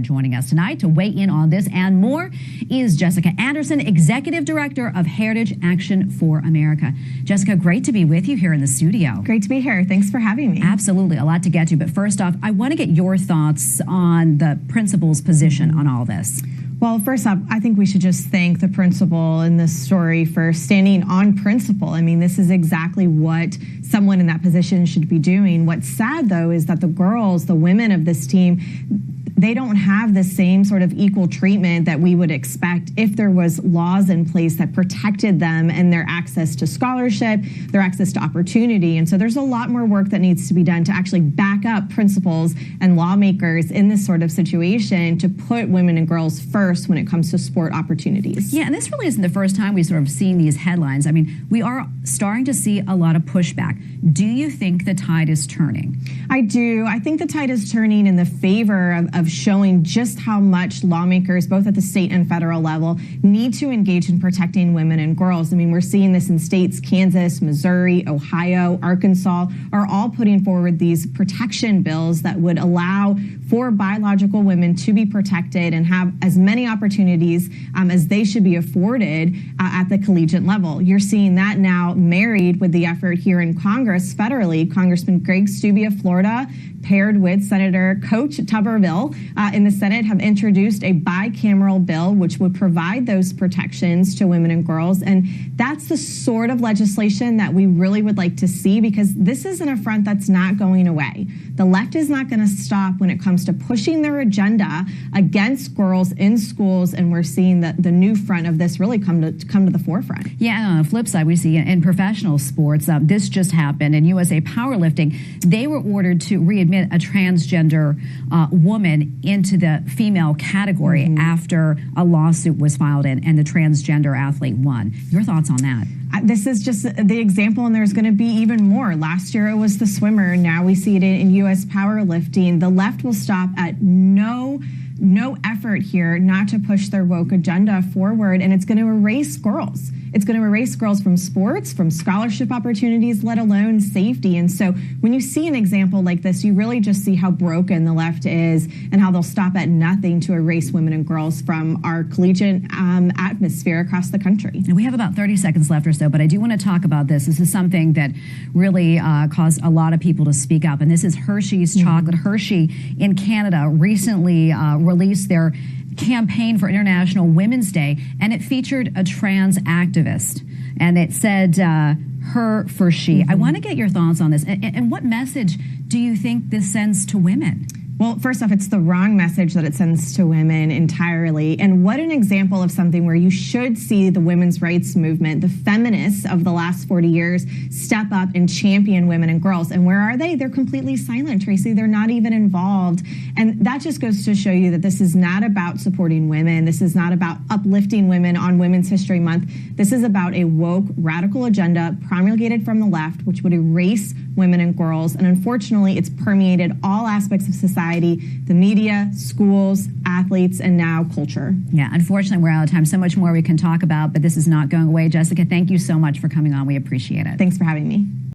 Joining us tonight to weigh in on this and more is Jessica Anderson, Executive Director of Heritage Action for America. Jessica, great to be with you here in the studio. Great to be here. Thanks for having me. Absolutely. A lot to get to. But first off, I want to get your thoughts on the principal's position on all this. Well, first up, I think we should just thank the principal in this story for standing on principle. I mean, this is exactly what someone in that position should be doing. What's sad, though, is that the girls, the women of this team, they don't have the same sort of equal treatment that we would expect if there was laws in place that protected them and their access to scholarship, their access to opportunity. And so there's a lot more work that needs to be done to actually back up principals and lawmakers in this sort of situation to put women and girls first when it comes to sport opportunities. Yeah, and this really isn't the first time we've sort of seen these headlines. I mean, we are starting to see a lot of pushback. Do you think the tide is turning? I do. I think the tide is turning in the favor of showing just how much lawmakers, both at the state and federal level, need to engage in protecting women and girls. I mean, we're seeing this in states, Kansas, Missouri, Ohio, Arkansas, are all putting forward these protection bills that would allow for biological women to be protected and have as many opportunities as they should be afforded at the collegiate level. You're seeing that now married with the effort here in Congress federally. Congressman Greg Steube of Florida, paired with Senator Coach Tuberville in the Senate, have introduced a bicameral bill which would provide those protections to women and girls. And that's the sort of legislation that we really would like to see, because this is an affront that's not going away. The left is not going to stop when it comes to pushing their agenda against girls in schools, and we're seeing the new front of this really come to the forefront. Yeah, and on the flip side, we see in professional sports, this just happened in USA Powerlifting. They were ordered to readmit a transgender woman into the female category after a lawsuit was filed and the transgender athlete won. Your thoughts on that? This is just the example, and there's going to be even more. Last year it was the swimmer. Now we see it in U.S. powerlifting. The left will stop at no effort here not to push their woke agenda forward, and it's going to erase girls. It's going to erase girls from sports, from scholarship opportunities, let alone safety. And so when you see an example like this, you really just see how broken the left is and how they'll stop at nothing to erase women and girls from our collegiate atmosphere across the country. And we have about 30 seconds left or so, but I do want to talk about this. This is something that really caused a lot of people to speak up, and this is Hershey's chocolate. Hershey in Canada recently released their campaign for International Women's Day, and it featured a trans activist, and it said her for she. I want to get your thoughts on this, and what message do you think this sends to women? Well, first off, it's the wrong message that it sends to women entirely. And what an example of something where you should see the women's rights movement, the feminists of the last 40 years, step up and champion women and girls. And where are they? They're completely silent, Tracy. They're not even involved. And that just goes to show you that this is not about supporting women. This is not about uplifting women on Women's History Month. This is about a woke, radical agenda promulgated from the left, which would erase women and girls. And unfortunately, it's permeated all aspects of society, the media, schools, athletes, and now culture. Yeah, unfortunately, we're out of time. So much more we can talk about, but this is not going away. Jessica, thank you so much for coming on. We appreciate it. Thanks for having me.